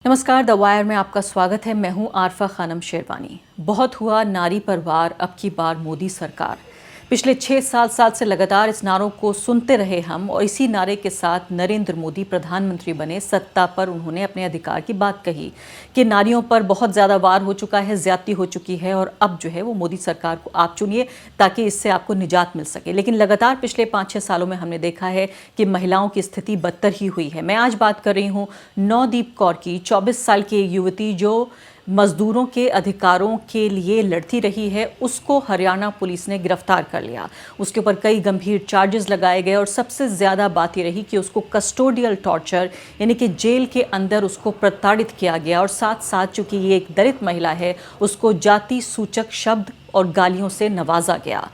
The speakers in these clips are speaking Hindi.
नमस्कार, द वायर में आपका स्वागत है। मैं हूं आरफा खानम शेरवानी। बहुत हुआ नारी पर वार, अब की बार मोदी सरकार। पिछले 6-7 साल से लगातार इस नारों को सुनते रहे हम, और इसी नारे के साथ नरेंद्र मोदी प्रधानमंत्री बने। सत्ता पर उन्होंने अपने अधिकार की बात कही कि नारियों पर बहुत ज़्यादा वार हो चुका है, ज्यादती हो चुकी है, और अब जो है वो मोदी सरकार को आप चुनिए ताकि इससे आपको निजात मिल सके। लेकिन लगातार पिछले 5-6 सालों में हमने देखा है कि महिलाओं की स्थिति बदतर ही हुई है। मैं आज बात कर रही हूँ नवदीप कौर की, 24 साल की एक युवती जो मजदूरों के अधिकारों के लिए लड़ती रही है। उसको हरियाणा पुलिस ने गिरफ्तार कर लिया। उसके ऊपर कई गंभीर चार्जेस लगाए गए, और सबसे ज़्यादा बात ये रही कि उसको कस्टोडियल टॉर्चर यानी कि जेल के अंदर उसको प्रताड़ित किया गया, और साथ साथ चूंकि ये एक दलित महिला है, उसको जाति सूचक शब्द और गालियों से नवाजा गया।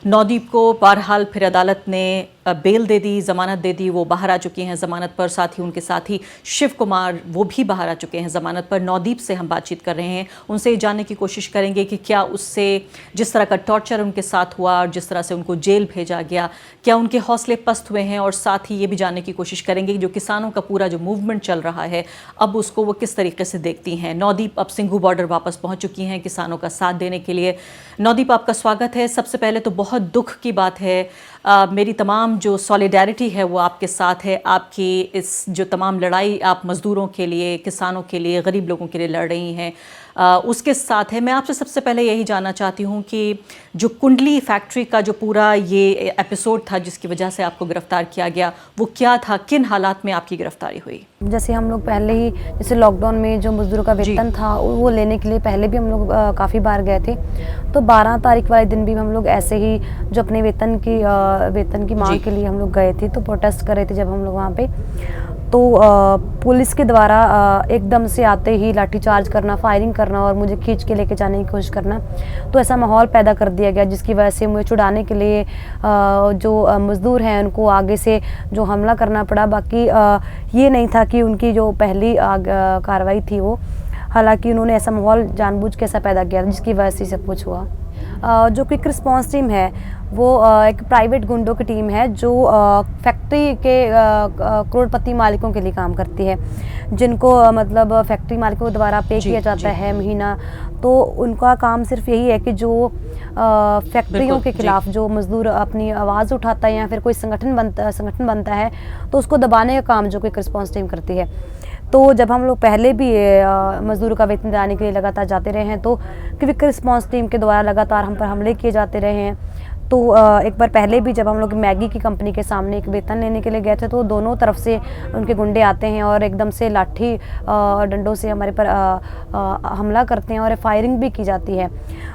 नवदीप को बहरहाल फिर अदालत ने बेल दे दी, ज़मानत दे दी। वो बाहर आ चुकी हैं ज़मानत पर। साथ ही उनके साथी शिव कुमार, वो भी बाहर आ चुके हैं ज़मानत पर। नवदीप से हम बातचीत कर रहे हैं, उनसे ये जानने की कोशिश करेंगे कि क्या उससे जिस तरह का टॉर्चर उनके साथ हुआ और जिस तरह से उनको जेल भेजा गया, क्या उनके हौसले पस्त हुए हैं, और साथ ही ये भी जानने की कोशिश करेंगे कि जो किसानों का पूरा जो मूवमेंट चल रहा है, अब उसको वो किस तरीके से देखती हैं। नवदीप अब सिंघू बॉर्डर वापस पहुँच चुकी हैं किसानों का साथ देने के लिए। नवदीप, आपका स्वागत है। सबसे पहले तो बहुत दुख की बात है, मेरी तमाम जो सॉलिडारिटी है वो आपके साथ है। आपकी इस जो तमाम लड़ाई आप मज़दूरों के लिए, किसानों के लिए, गरीब लोगों के लिए लड़ रही हैं, उसके साथ है। मैं आपसे सबसे पहले यही जानना चाहती हूँ कि जो कुंडली फैक्ट्री का जो पूरा ये एपिसोड था जिसकी वजह से आपको गिरफ्तार किया गया, वो क्या था? किन हालात में आपकी गिरफ्तारी हुई? जैसे हम लोग पहले ही, जैसे लॉकडाउन में जो मजदूरों का वेतन था वो लेने के लिए पहले भी हम लोग काफ़ी बार गए थे। तो 12 तारीख वाले दिन भी हम लोग ऐसे ही जो अपने वेतन की मांग के लिए हम लोग गए थे। तो प्रोटेस्ट कर रहे थे जब हम लोग वहाँ पे, तो पुलिस के द्वारा एकदम से आते ही लाठीचार्ज करना, फायरिंग करना और मुझे खींच के लेके जाने की कोशिश करना। तो ऐसा माहौल पैदा कर दिया गया जिसकी वजह से मुझे छुड़ाने के लिए जो मज़दूर हैं उनको आगे से जो हमला करना पड़ा। बाकी ये नहीं था कि उनकी जो पहली कार्रवाई थी वो, हालांकि उन्होंने ऐसा माहौल जानबूझ के ऐसा पैदा किया जिसकी वजह से सब कुछ हुआ। जो क्विक रिस्पांस टीम है वो एक प्राइवेट गुंडों की टीम है जो फैक्ट्री के करोड़पति मालिकों के लिए काम करती है, जिनको मतलब फैक्ट्री मालिकों द्वारा पे किया जाता है महीना। तो उनका काम सिर्फ यही है कि जो फैक्ट्रियों के खिलाफ जो मजदूर अपनी आवाज़ उठाता है या फिर कोई संगठन बनता है तो उसको दबाने का काम जो क्विक रिस्पांस टीम करती है। तो जब हम लोग पहले भी मजदूरों का वेतन दिलाने के लिए लगातार जाते रहे हैं, तो क्विक रिस्पांस टीम के द्वारा लगातार हम पर हमले किए जाते रहे हैं। तो एक बार पहले भी जब हम लोग मैगी की कंपनी के सामने एक वेतन लेने के लिए गए थे, तो दोनों तरफ से उनके गुंडे आते हैं और एकदम से लाठी और डंडों से हमारे पर हमला करते हैं और फायरिंग भी की जाती है।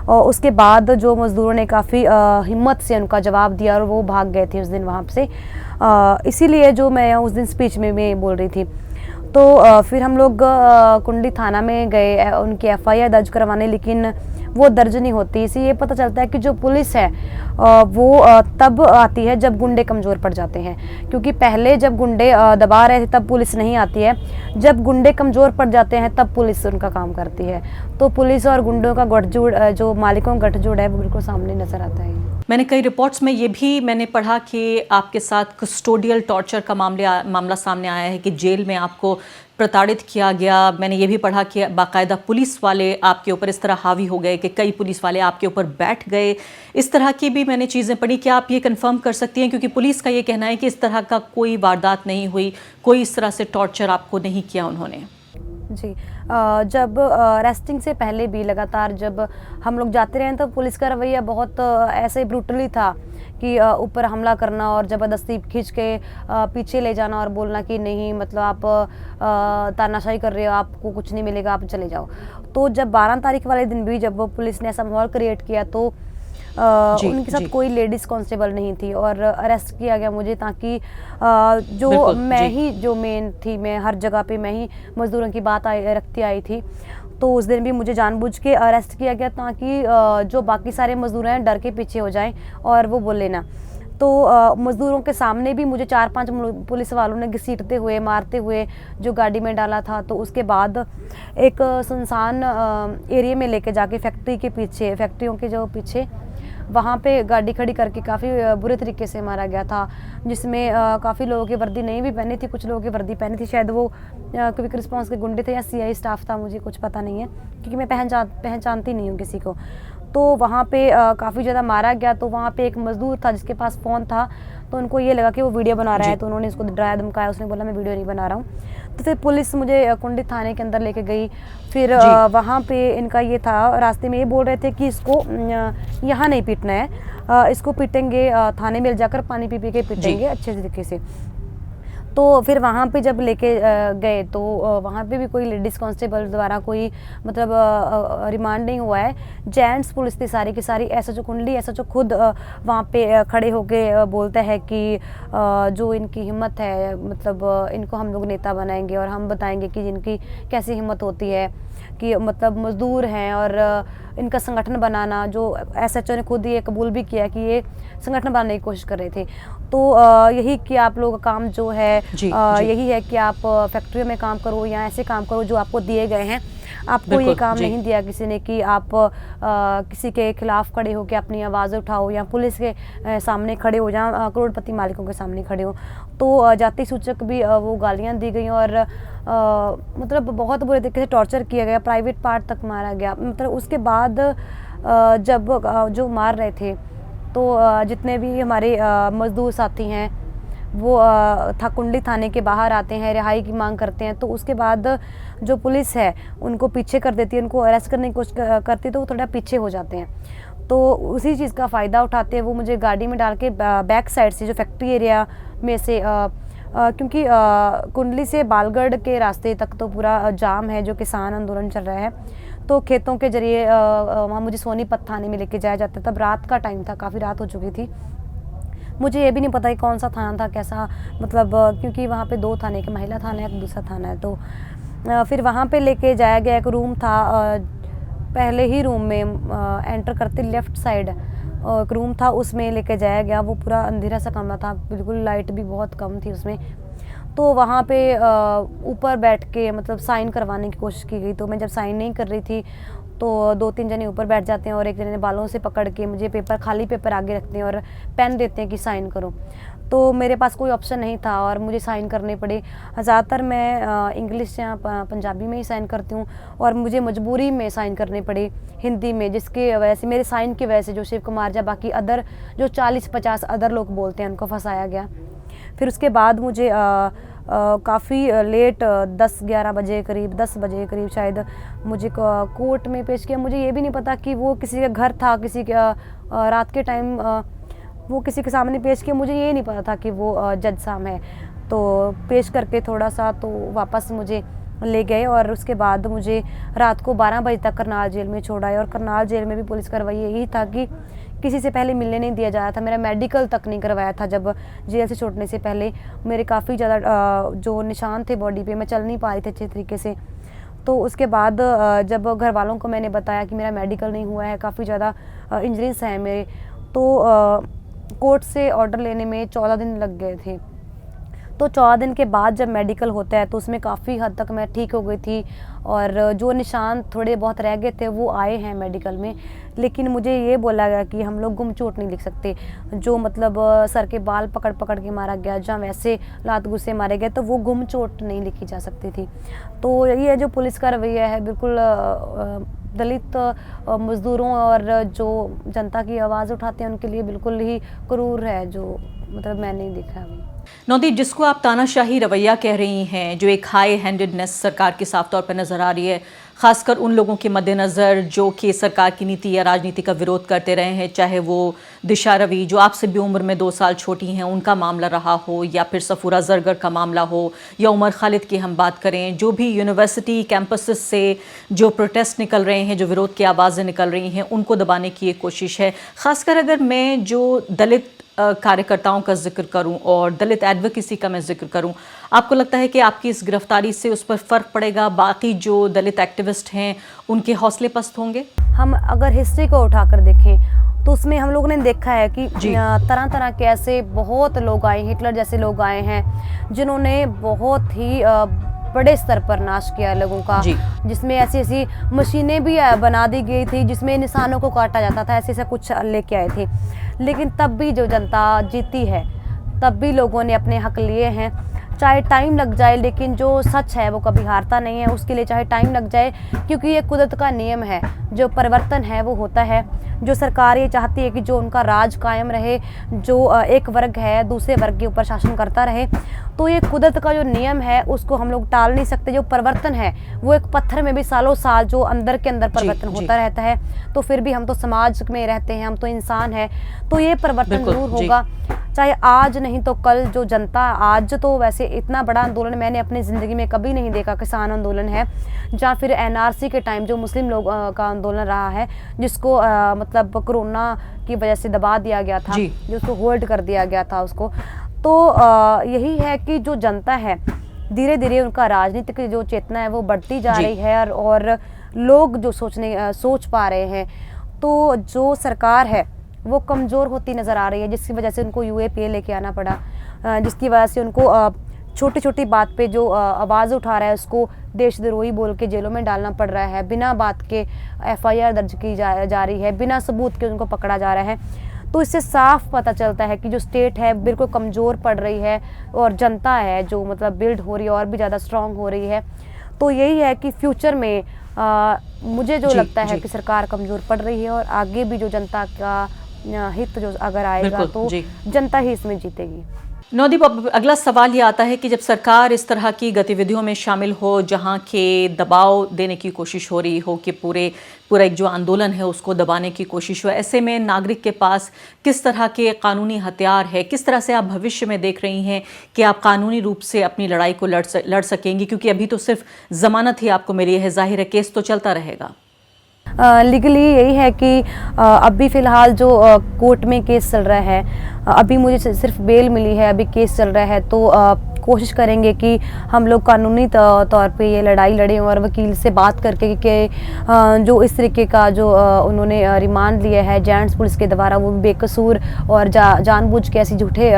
और उसके बाद जो मज़दूरों ने काफ़ी हिम्मत से उनका जवाब दिया और वो भाग गए थे उस दिन वहाँ से। इसीलिए जो मैं उस दिन स्पीच में मैं बोल रही थी, तो फिर हम लोग कुंडली थाना में गए उनकी FIR दर्ज करवाने, लेकिन वो दर्ज नहीं होती। इसी ये पता चलता है कि जो पुलिस है वो तब आती है जब गुंडे कमज़ोर पड़ जाते हैं, क्योंकि पहले जब गुंडे दबा रहे थे तब पुलिस नहीं आती है। जब गुंडे कमज़ोर पड़ जाते हैं तब पुलिस उनका काम करती है। तो पुलिस और गुंडों का गठजोड़, जो मालिकों का गठजोड़ है, वो बिल्कुल सामने नज़र आता है। मैंने कई रिपोर्ट्स में ये भी मैंने पढ़ा कि आपके साथ कस्टोडियल टॉर्चर का मामला सामने आया है कि जेल में आपको प्रताड़ित किया गया। मैंने ये भी पढ़ा कि बाकायदा पुलिस वाले आपके ऊपर इस तरह हावी हो गए कि कई पुलिस वाले आपके ऊपर बैठ गए। इस तरह की भी मैंने चीज़ें पढ़ी। क्या आप ये कंफर्म कर सकती हैं, क्योंकि पुलिस का ये कहना है कि इस तरह का कोई वारदात नहीं हुई, कोई इस तरह से टॉर्चर आपको नहीं किया उन्होंने? जी, जब रेस्टिंग से पहले भी लगातार जब हम लोग जाते रहे तो पुलिस का रवैया बहुत ऐसे ब्रूटली था कि ऊपर हमला करना और ज़बरदस्ती खींच के पीछे ले जाना और बोलना कि नहीं, मतलब आप तानाशाही कर रहे हो, आपको कुछ नहीं मिलेगा, आप चले जाओ। तो जब 12 तारीख वाले दिन भी जब पुलिस ने ऐसा माहौल क्रिएट किया, तो उनके साथ कोई लेडीज़ कांस्टेबल नहीं थी और अरेस्ट किया गया मुझे, ताकि जो मैं ही जो मेन थी, मैं हर जगह पे मैं ही मज़दूरों की बात रखती आई थी। तो उस दिन भी मुझे जानबूझ के अरेस्ट किया गया ताकि जो बाकी सारे मज़दूर हैं डर के पीछे हो जाएं और वो बोले ना। तो मज़दूरों के सामने भी मुझे 4-5 पुलिस वालों ने घसीटते हुए, मारते हुए जो गाड़ी में डाला था। तो उसके बाद एक सुनसान एरिया में लेके जाके फैक्ट्रियों के जो पीछे वहाँ पे गाड़ी खड़ी करके काफ़ी बुरे तरीके से मारा गया था, जिसमें काफ़ी लोगों की वर्दी नहीं भी पहनी थी, कुछ लोगों की वर्दी पहनी थी। शायद वो क्विक रिस्पांस के गुंडे थे या सीआई स्टाफ था, मुझे कुछ पता नहीं है क्योंकि मैं पहचानती नहीं हूँ किसी को। तो वहाँ पे काफ़ी ज़्यादा मारा गया। तो वहाँ पे एक मज़दूर था जिसके पास फ़ोन था, तो उनको ये लगा कि वो वीडियो बना रहा है, तो उन्होंने इसको डराया धमकाया। उसने बोला मैं वीडियो नहीं बना रहा हूँ। तो फिर पुलिस मुझे कुंडी थाने के अंदर लेके गई। फिर वहाँ पे इनका ये था, रास्ते में ये बोल रहे थे कि इसको यहाँ नहीं पीटना है, इसको पीटेंगे थाने में ले जाकर, पानी पी के पीटेंगे अच्छे तरीके से। तो फिर वहाँ पे जब लेके गए तो वहाँ पे भी कोई लेडीज़ कांस्टेबल द्वारा कोई मतलब रिमांड नहीं हुआ है। जेंट्स पुलिस थी सारी की सारी। एसएचओ कुंडली एसएचओ खुद वहाँ पे खड़े होके बोलते हैं कि जो इनकी हिम्मत है, मतलब इनको हम लोग नेता बनाएंगे और हम बताएंगे कि जिनकी कैसी हिम्मत होती है, कि मतलब मज़दूर हैं और इनका संगठन बनाना। जो एसएचओ ने खुद ये कबूल भी किया कि ये संगठन बनाने की कोशिश कर रहे थे। तो यही कि आप लोग का काम जो है यही है कि आप फैक्ट्री में काम करो या ऐसे काम करो जो आपको दिए गए हैं। आपको ये काम नहीं दिया किसी ने कि आप किसी के खिलाफ खड़े हो के अपनी आवाज़ उठाओ या पुलिस के सामने खड़े हो या करोड़पति मालिकों के सामने खड़े हो। तो जाति सूचक भी वो गालियाँ दी गई और मतलब बहुत बुरे तरीके से टॉर्चर किया गया, प्राइवेट पार्ट तक मारा गया। मतलब उसके बाद जब जो मार रहे थे तो जितने भी हमारे मजदूर साथी हैं वो कुंडली थाने के बाहर आते हैं, रिहाई की मांग करते हैं। तो उसके बाद जो पुलिस है उनको पीछे कर देती है, उनको अरेस्ट करने की कोशिश करती है, तो वो थोड़ा पीछे हो जाते हैं। तो उसी चीज़ का फ़ायदा उठाते हैं वो मुझे गाड़ी में डाल के बैक साइड से जो फैक्ट्री एरिया में से क्योंकि कुंडली से बालगढ़ के रास्ते तक तो पूरा जाम है, जो किसान आंदोलन चल रहा है। तो खेतों के जरिए वहाँ मुझे सोनीपत थाने में लेके जाया जाता। तब रात का टाइम था, काफ़ी रात हो चुकी थी। मुझे ये भी नहीं पता कि कौन सा थाना था, कैसा, मतलब क्योंकि वहाँ पे 2 थाने, एक महिला थाना है, एक दूसरा थाना है। तो फिर वहाँ पे लेके जाया गया। एक रूम था, पहले ही रूम में एंटर करते लेफ़्ट साइड एक रूम था, उसमें लेके जाया गया। वो पूरा अंधेरा सा कमरा था, बिल्कुल लाइट भी बहुत कम थी उसमें। तो वहाँ पे ऊपर बैठ के मतलब साइन करवाने की कोशिश की गई। तो मैं जब साइन नहीं कर रही थी तो 2-3 जने ऊपर बैठ जाते हैं और एक जने ने बालों से पकड़ के मुझे खाली पेपर आगे रखते हैं और पेन देते हैं कि साइन करो। तो मेरे पास कोई ऑप्शन नहीं था और मुझे साइन करने पड़े। ज़्यादातर मैं इंग्लिश या पंजाबी में ही साइन करती हूँ और मुझे मजबूरी में साइन करने पड़े हिंदी में, जिसके वजह से मेरे साइन की वजह से जो शिव कुमार या बाकी अदर जो 40-50 अदर लोग बोलते हैं उनको फंसाया गया। फिर उसके बाद मुझे काफ़ी लेट 10-11 बजे करीब, 10 बजे करीब शायद मुझे कोर्ट में पेश किया। मुझे ये भी नहीं पता कि वो किसी का घर था, किसी के रात के टाइम वो किसी के सामने पेश किया। मुझे ये नहीं पता था कि वो जज साहब है। तो पेश करके थोड़ा सा तो वापस मुझे ले गए और उसके बाद मुझे रात को 12 बजे तक करनाल जेल में छोड़ा। और करनाल जेल में भी पुलिस कार्रवाई यही था कि किसी से पहले मिलने नहीं दिया जा रहा था। मेरा मेडिकल तक नहीं करवाया था। जब जेल से छोड़ने से पहले मेरे काफ़ी ज़्यादा जो निशान थे बॉडी पे, मैं चल नहीं पा रही थी अच्छे तरीके से। तो उसके बाद जब घर वालों को मैंने बताया कि मेरा मेडिकल नहीं हुआ है, काफ़ी ज़्यादा इंजरीज हैं मेरे, तो कोर्ट से ऑर्डर लेने में 14 दिन लग गए थे। तो 14 दिन के बाद जब मेडिकल होता है तो उसमें काफ़ी हद तक मैं ठीक हो गई थी और जो निशान थोड़े बहुत रह गए थे वो आए हैं मेडिकल में। लेकिन मुझे ये बोला गया कि हम लोग गुम चोट नहीं लिख सकते। जो मतलब सर के बाल पकड़ पकड़ के मारा गया, जहाँ वैसे लात गुस्से मारे गए, तो वो गुम चोट नहीं लिखी जा सकती थी। तो ये जो पुलिस का रवैया है बिल्कुल दलित मज़दूरों और जो जनता की आवाज़ उठाते हैं उनके लिए बिल्कुल ही क्रूर है, जो मतलब मैं नहीं देखा अभी। नवदीप, जिसको आप तानाशाही रवैया कह रही हैं, जो एक हाई हैंडेडनेस सरकार की साफ तौर पर नज़र आ रही है, खासकर उन लोगों के मद्देनज़र जो कि सरकार की नीति या राजनीति का विरोध करते रहे हैं, चाहे वो दिशा रवि जो आपसे भी उम्र में 2 साल छोटी हैं उनका मामला रहा हो, या फिर सफूरा जरगर का मामला हो, या उमर खालिद की हम बात करें, जो भी यूनिवर्सिटी कैंपसेस से जो प्रोटेस्ट निकल रहे हैं, जो विरोध की आवाज़ें निकल रही हैं, उनको दबाने की एक कोशिश है। खासकर अगर मैं जो दलित कार्यकर्ताओं का जिक्र करूं और दलित एडवोकेसी का मैं जिक्र करूं, आपको लगता है कि आपकी इस गिरफ्तारी से उस पर फ़र्क पड़ेगा? बाकी जो दलित एक्टिविस्ट हैं उनके हौसले पस्त होंगे? हम अगर हिस्ट्री को उठाकर देखें तो उसमें हम लोगों ने देखा है कि तरह तरह के ऐसे बहुत लोग आए, हिटलर जैसे लोग आए हैं जिन्होंने बहुत ही बड़े स्तर पर नाश किया लोगों का, जी। जिसमें ऐसी ऐसी मशीनें भी बना दी गई थी जिसमें इंसानों को काटा जाता था, ऐसे ऐसा कुछ लेके आए थे। लेकिन तब भी जो जनता जीती है, तब भी लोगों ने अपने हक लिए हैं, चाहे टाइम लग जाए, लेकिन जो सच है वो कभी हारता नहीं है। उसके लिए चाहे टाइम लग जाए, क्योंकि ये कुदरत का नियम है, जो परिवर्तन है वो होता है। जो सरकार ये चाहती है कि जो उनका राज कायम रहे, जो एक वर्ग है दूसरे वर्ग के ऊपर शासन करता रहे, तो ये कुदरत का जो नियम है उसको हम लोग टाल नहीं सकते। जो परिवर्तन है वो एक पत्थर में भी सालों साल जो अंदर के अंदर परिवर्तन होता रहता है, तो फिर भी हम तो समाज में रहते हैं, हम तो इंसान हैं, तो ये परिवर्तन जरूर होगा। चाहे आज नहीं तो कल जो जनता, आज तो वैसे इतना बड़ा आंदोलन मैंने अपनी ज़िंदगी में कभी नहीं देखा, किसान आंदोलन है, या फिर एनआरसी के टाइम जो मुस्लिम लोग का आंदोलन रहा है, जिसको मतलब कोरोना की वजह से दबा दिया गया था, जिसको होल्ड कर दिया गया था उसको। तो यही है कि जो जनता है, धीरे धीरे उनका राजनीतिक जो चेतना है वो बढ़ती जा रही है, और लोग जो सोच पा रहे हैं, तो जो सरकार है वो कमज़ोर होती नज़र आ रही है, जिसकी वजह से उनको यूएपीए लेके आना पड़ा, जिसकी वजह से उनको छोटी छोटी बात पे जो आवाज़ उठा रहा है उसको देशद्रोही बोल के जेलों में डालना पड़ रहा है, बिना बात के एफआईआर दर्ज की जा रही है, बिना सबूत के उनको पकड़ा जा रहा है। तो इससे साफ पता चलता है कि जो स्टेट है बिल्कुल कमज़ोर पड़ रही है, और जनता है जो मतलब बिल्ड हो रही है और भी ज़्यादा स्ट्रॉन्ग हो रही है। तो यही है कि फ्यूचर में मुझे जो लगता है कि सरकार कमज़ोर पड़ रही है, और आगे भी जो जनता का हित जो अगर आएगा तो जनता ही इसमें जीतेगी। नौदीप, अब अगला सवाल ये आता है कि जब सरकार इस तरह की गतिविधियों में शामिल हो, जहां के दबाव देने की कोशिश हो रही हो कि पूरा एक जो आंदोलन है उसको दबाने की कोशिश हो, ऐसे में नागरिक के पास किस तरह के कानूनी हथियार है, किस तरह से आप भविष्य में देख रही हैं कि आप कानूनी रूप से अपनी लड़ाई को लड़ सकेंगी? क्योंकि अभी तो सिर्फ जमानत ही आपको मिली है, जाहिर है केस तो चलता रहेगा। लीगली यही है कि अभी फ़िलहाल जो कोर्ट में केस चल रहा है, अभी मुझे सिर्फ बेल मिली है, अभी केस चल रहा है, तो कोशिश करेंगे कि हम लोग कानूनी तौर पे ये लड़ाई लड़ें, और वकील से बात करके कि जो इस तरीके का जो उन्होंने रिमांड लिया है जेंट्स पुलिस के द्वारा, वो बेकसूर और जानबूझ के ऐसी झूठे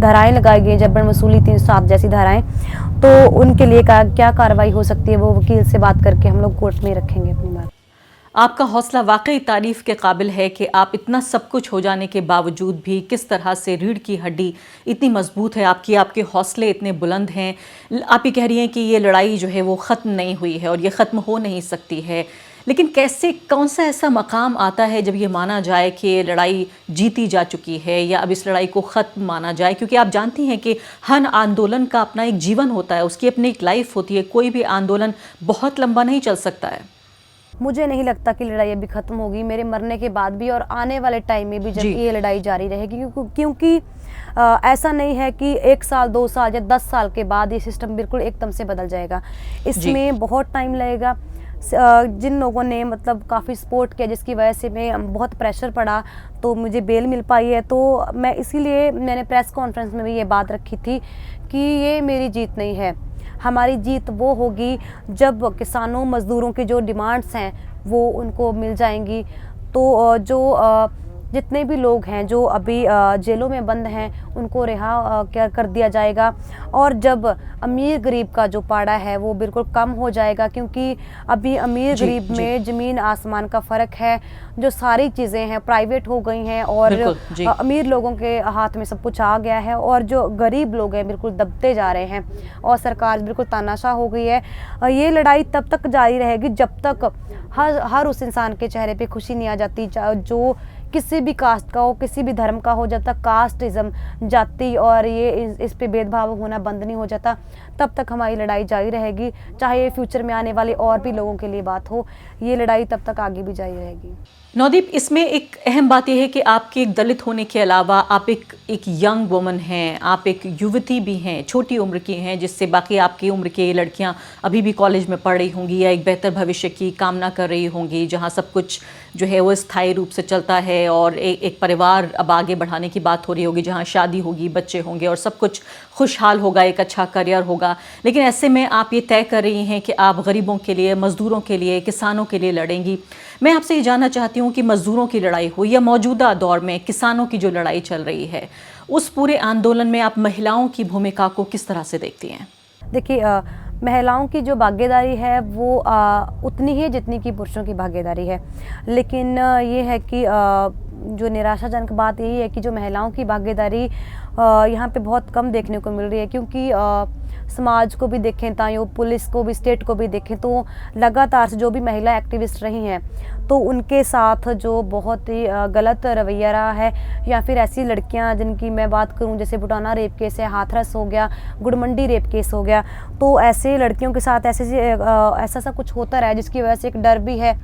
धाराएँ लगाई गई, जबरन वसूली 307 जैसी धाराएँ, तो उनके लिए क्या कार्रवाई हो सकती है वो वकील से बात करके हम लोग कोर्ट में रखेंगे अपनी बात। आपका हौसला वाकई तारीफ के काबिल है कि आप इतना सब कुछ हो जाने के बावजूद भी किस तरह से रीढ़ की हड्डी इतनी मजबूत है आपकी, आपके हौसले इतने बुलंद हैं। आप ये कह रही हैं कि ये लड़ाई जो है वो ख़त्म नहीं हुई है और ये ख़त्म हो नहीं सकती है, लेकिन कैसे, कौन सा ऐसा मकाम आता है जब ये माना जाए कि ये लड़ाई जीती जा चुकी है या अब इस लड़ाई को ख़त्म माना जाए? क्योंकि आप जानती हैं कि हर आंदोलन का अपना एक जीवन होता है, उसकी अपनी एक लाइफ होती है, कोई भी आंदोलन बहुत लंबा नहीं चल सकता है। मुझे नहीं लगता कि लड़ाई अभी ख़त्म होगी, मेरे मरने के बाद भी और आने वाले टाइम में भी जब ये लड़ाई जारी रहेगी, क्योंकि ऐसा नहीं है कि 1 साल 2 साल या 10 साल के बाद ये सिस्टम बिल्कुल एकदम से बदल जाएगा। इसमें बहुत टाइम लगेगा। जिन लोगों ने मतलब काफ़ी सपोर्ट किया, जिसकी वजह से मैं बहुत प्रेशर पड़ा तो मुझे बेल मिल पाई है, तो मैं इसीलिए मैंने प्रेस कॉन्फ्रेंस में भी ये बात रखी थी कि ये मेरी जीत नहीं है, हमारी जीत वो होगी जब किसानों मज़दूरों की जो डिमांड्स हैं वो उनको मिल जाएंगी। तो जो जितने भी लोग हैं जो अभी जेलों में बंद हैं उनको रिहा कर दिया जाएगा, और जब अमीर गरीब का जो पाड़ा है वो बिल्कुल कम हो जाएगा, क्योंकि अभी अमीर गरीब में ज़मीन आसमान का फ़र्क है। जो सारी चीज़ें हैं प्राइवेट हो गई हैं और अमीर लोगों के हाथ में सब कुछ आ गया है, और जो गरीब लोग हैं बिल्कुल दबते जा रहे हैं, और सरकार बिल्कुल तानाशाह हो गई है। ये लड़ाई तब तक जारी रहेगी जब तक हर उस इंसान के चेहरे पे खुशी नहीं आ जाती, जो किसी भी कास्ट का हो, किसी भी धर्म का हो। जब तक कास्टिज़म, जाति और ये इस पे भेदभाव होना बंद नहीं हो जाता, तब तक हमारी लड़ाई जारी रहेगी। चाहे ये फ्यूचर में आने वाले और भी लोगों के लिए बात हो, ये लड़ाई तब तक आगे भी जारी रहेगी। नौदीप, इसमें एक अहम बात यह है कि आपके एक दलित होने के अलावा आप एक यंग वुमन हैं, आप एक युवती भी हैं, छोटी उम्र की हैं, जिससे बाकी आपकी उम्र की लड़कियां अभी भी कॉलेज में पढ़ रही होंगी या एक बेहतर भविष्य की कामना कर रही होंगी, जहां सब कुछ जो है वो स्थायी रूप से चलता है और एक परिवार अब आगे बढ़ाने की बात हो रही होगी, जहां शादी होगी, बच्चे होंगे और सब कुछ खुशहाल होगा, एक अच्छा करियर होगा। लेकिन ऐसे में आप ये तय कर रही हैं कि आप गरीबों के लिए, मज़दूरों के लिए, किसानों के लिए लड़ेंगी। मैं आपसे ये जानना चाहती हूँ कि मज़दूरों की लड़ाई हो या मौजूदा दौर में किसानों की जो लड़ाई चल रही है, उस पूरे आंदोलन में आप महिलाओं की भूमिका को किस तरह से देखती हैं? देखिए, महिलाओं की जो भागीदारी है वो उतनी ही है जितनी कि पुरुषों की भागीदारी है। लेकिन ये है कि जो निराशाजनक बात यही है कि जो महिलाओं की भागीदारी यहाँ पे बहुत कम देखने को मिल रही है, क्योंकि समाज को भी देखें, ताइयों पुलिस को भी, स्टेट को भी देखें तो लगातार से जो भी महिला एक्टिविस्ट रही हैं तो उनके साथ जो बहुत ही गलत रवैया रहा है, या फिर ऐसी लड़कियां जिनकी मैं बात करूं जैसे बुटाना रेप केस है, हाथरस हो गया, गुड़मंडी रेप केस हो गया, तो ऐसे लड़कियों के साथ ऐसा सा कुछ होता रहा है जिसकी वजह से एक डर भी है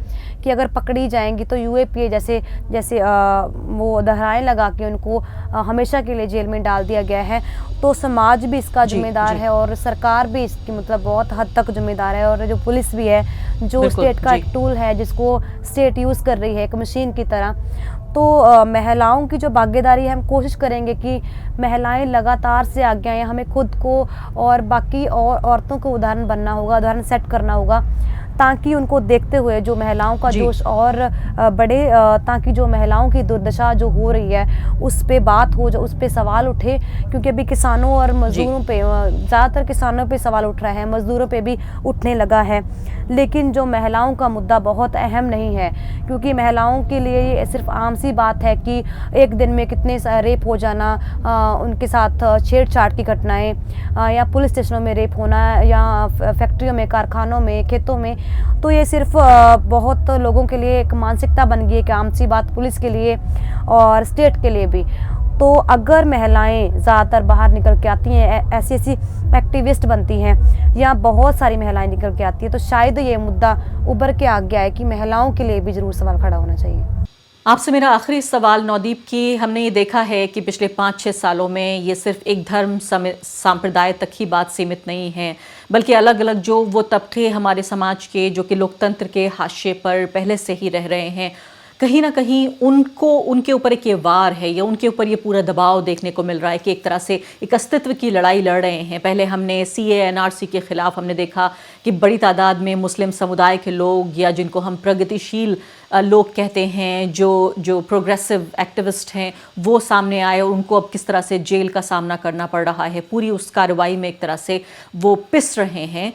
कि अगर पकड़ी जाएंगी तो यूएपीए जैसे वो दोहराएं लगा के उनको हमेशा के लिए जेल में डाल दिया गया है। तो समाज भी इसका जिम्मेदार है और सरकार भी इसकी मतलब बहुत हद तक जिम्मेदार है, और जो पुलिस भी है, जो स्टेट का एक टूल है जिसको स्टेट यूज़ कर रही है एक मशीन की तरह। तो महिलाओं की जो भागीदारी है, हम कोशिश करेंगे कि महिलाएं लगातार से आगे आएँ। हमें खुद को और बाकी और औरतों को उदाहरण बनना होगा, उदाहरण सेट करना होगा, ताकि उनको देखते हुए जो महिलाओं का जोश और बढ़े, ताकि जो महिलाओं की दुर्दशा जो हो रही है उस पे बात हो, जो उस पे सवाल उठे। क्योंकि अभी किसानों और मजदूरों पे, ज़्यादातर किसानों पे सवाल उठ रहा है, मजदूरों पे भी उठने लगा है, लेकिन जो महिलाओं का मुद्दा बहुत अहम नहीं है, क्योंकि महिलाओं के लिए ये सिर्फ आम सी बात है कि एक दिन में कितने रेप हो जाना, उनके साथ छेड़छाड़ की घटनाएँ, या पुलिस स्टेशनों में रेप होना, या फैक्ट्रियों में, कारखानों में, खेतों में। तो ये सिर्फ बहुत लोगों के लिए एक मानसिकता बन गई है कि आम सी बात, पुलिस के लिए और स्टेट के लिए भी। तो अगर महिलाएं ज़्यादातर बाहर निकल के आती हैं, ऐसी एक्टिविस्ट बनती हैं, या बहुत सारी महिलाएं निकल के आती हैं, तो शायद ये मुद्दा उभर के आ गया है कि महिलाओं के लिए भी ज़रूर सवाल खड़ा होना चाहिए। आपसे मेरा आखिरी सवाल नौदीप की, हमने ये देखा है कि पिछले 5-6 सालों में ये सिर्फ एक धर्म संप्रदाय तक ही बात सीमित नहीं है, बल्कि अलग अलग जो वो तबके हमारे समाज के जो कि लोकतंत्र के हाशिए पर पहले से ही रह रहे हैं, कहीं ना कहीं उनके ऊपर एक ये वार है, या उनके ऊपर ये पूरा दबाव देखने को मिल रहा है कि एक तरह से एक अस्तित्व की लड़ाई लड़ रहे हैं। पहले हमने CAA NRC के खिलाफ हमने देखा कि बड़ी तादाद में मुस्लिम समुदाय के लोग, या जिनको हम प्रगतिशील लोग कहते हैं, जो प्रोग्रेसिव एक्टिविस्ट हैं, वो सामने आए और उनको अब किस तरह से जेल का सामना करना पड़ रहा है। पूरी उस कार्रवाई में एक तरह से वो पिस रहे हैं।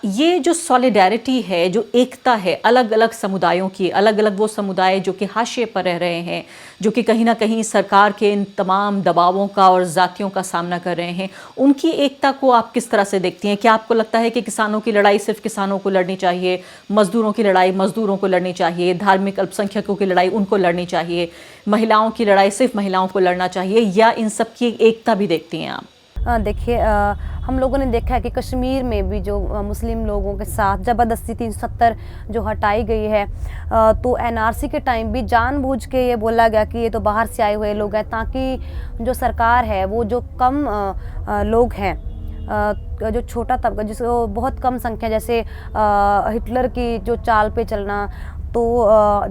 ये जो सॉलिडेरिटी है, जो एकता है अलग अलग समुदायों की, अलग अलग वो समुदाय जो कि हाशिए पर रह रहे हैं, जो कि कहीं ना कहीं सरकार के इन तमाम दबावों का और जातियों का सामना कर रहे हैं, उनकी एकता को आप किस तरह से देखती हैं? क्या आपको लगता है कि किसानों की लड़ाई सिर्फ किसानों को लड़नी चाहिए, मजदूरों की लड़ाई मजदूरों को लड़नी चाहिए, धार्मिक अल्पसंख्यकों की लड़ाई उनको लड़नी चाहिए, महिलाओं की लड़ाई सिर्फ महिलाओं को लड़ना चाहिए, या इन सब की एकता भी देखती हैं आप? देखिए, हम लोगों ने देखा है कि कश्मीर में भी जो मुस्लिम लोगों के साथ ज़बरदस्ती 370 जो हटाई गई है, तो NRC के टाइम भी जानबूझ के ये बोला गया कि ये तो बाहर से आए हुए लोग हैं, ताकि जो सरकार है वो जो कम लोग हैं, जो छोटा तबका जिसको बहुत कम संख्या, जैसे हिटलर की जो चाल पे चलना, तो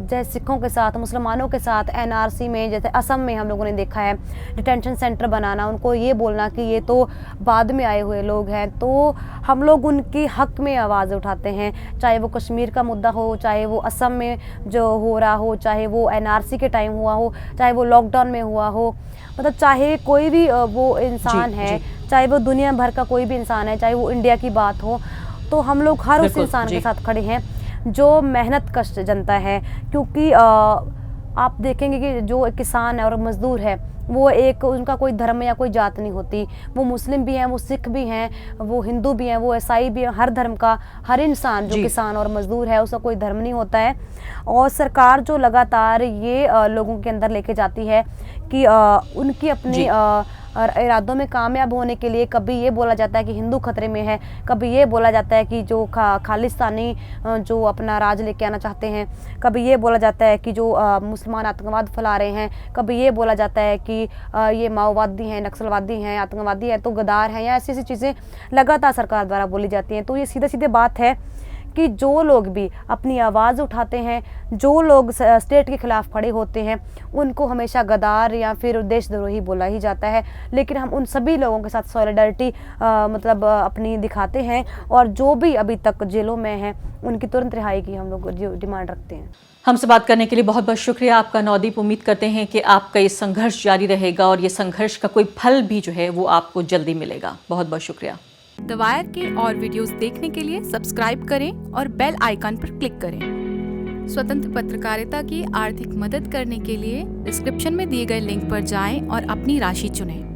जैसे सिखों के साथ, मुसलमानों के साथ NRC में, जैसे असम में हम लोगों ने देखा है डिटेंशन सेंटर बनाना, उनको ये बोलना कि ये तो बाद में आए हुए लोग हैं। तो हम लोग उनके हक में आवाज़ उठाते हैं, चाहे वो कश्मीर का मुद्दा हो, चाहे वो असम में जो हो रहा हो, चाहे वो NRC के टाइम हुआ हो, चाहे वो लॉकडाउन में हुआ हो, मतलब चाहे कोई भी वो इंसान है, चाहे वो दुनिया भर का कोई भी इंसान है, चाहे वो इंडिया की बात हो, तो हम लोग हर उस इंसान के साथ खड़े हैं जो मेहनत कश जनता है। क्योंकि आप देखेंगे कि जो एक किसान है और मज़दूर है, वो एक, उनका कोई धर्म या कोई जात नहीं होती, वो मुस्लिम भी हैं, वो सिख भी हैं, वो हिंदू भी हैं, वो ईसाई भी हैं, हर धर्म का हर इंसान जो किसान और मज़दूर है उसका कोई धर्म नहीं होता है। और सरकार जो लगातार ये लोगों के अंदर लेके जाती है कि उनकी अपनी इरादों में कामयाब होने के लिए कभी ये बोला जाता है कि हिंदू खतरे में है, कभी ये बोला जाता है कि जो खालिस्तानी जो अपना राज लेके आना चाहते हैं, कभी ये बोला जाता है कि जो मुसलमान आतंकवाद फैला रहे हैं, कभी ये बोला जाता है कि ये माओवादी हैं, नक्सलवादी हैं, आतंकवादी हैं, तो गद्दार हैं, या ऐसी ऐसी चीज़ें लगातार सरकार द्वारा बोली जाती हैं। तो ये सीधे सीधे बात है कि जो लोग भी अपनी आवाज़ उठाते हैं, जो लोग स्टेट के खिलाफ खड़े होते हैं, उनको हमेशा गद्दार या फिर देशद्रोही बोला ही जाता है। लेकिन हम उन सभी लोगों के साथ सॉलिडरिटी मतलब अपनी दिखाते हैं, और जो भी अभी तक जेलों में हैं उनकी तुरंत रिहाई की हम लोग डिमांड रखते हैं। हमसे बात करने के लिए बहुत बहुत शुक्रिया आपका नौदीप। उम्मीद करते हैं कि आपका ये संघर्ष जारी रहेगा और ये संघर्ष का कोई फल भी जो है वो आपको जल्दी मिलेगा। बहुत बहुत शुक्रिया। द वायर के और वीडियोस देखने के लिए सब्सक्राइब करें और बेल आइकन पर क्लिक करें। स्वतंत्र पत्रकारिता की आर्थिक मदद करने के लिए डिस्क्रिप्शन में दिए गए लिंक पर जाएं और अपनी राशि चुनें।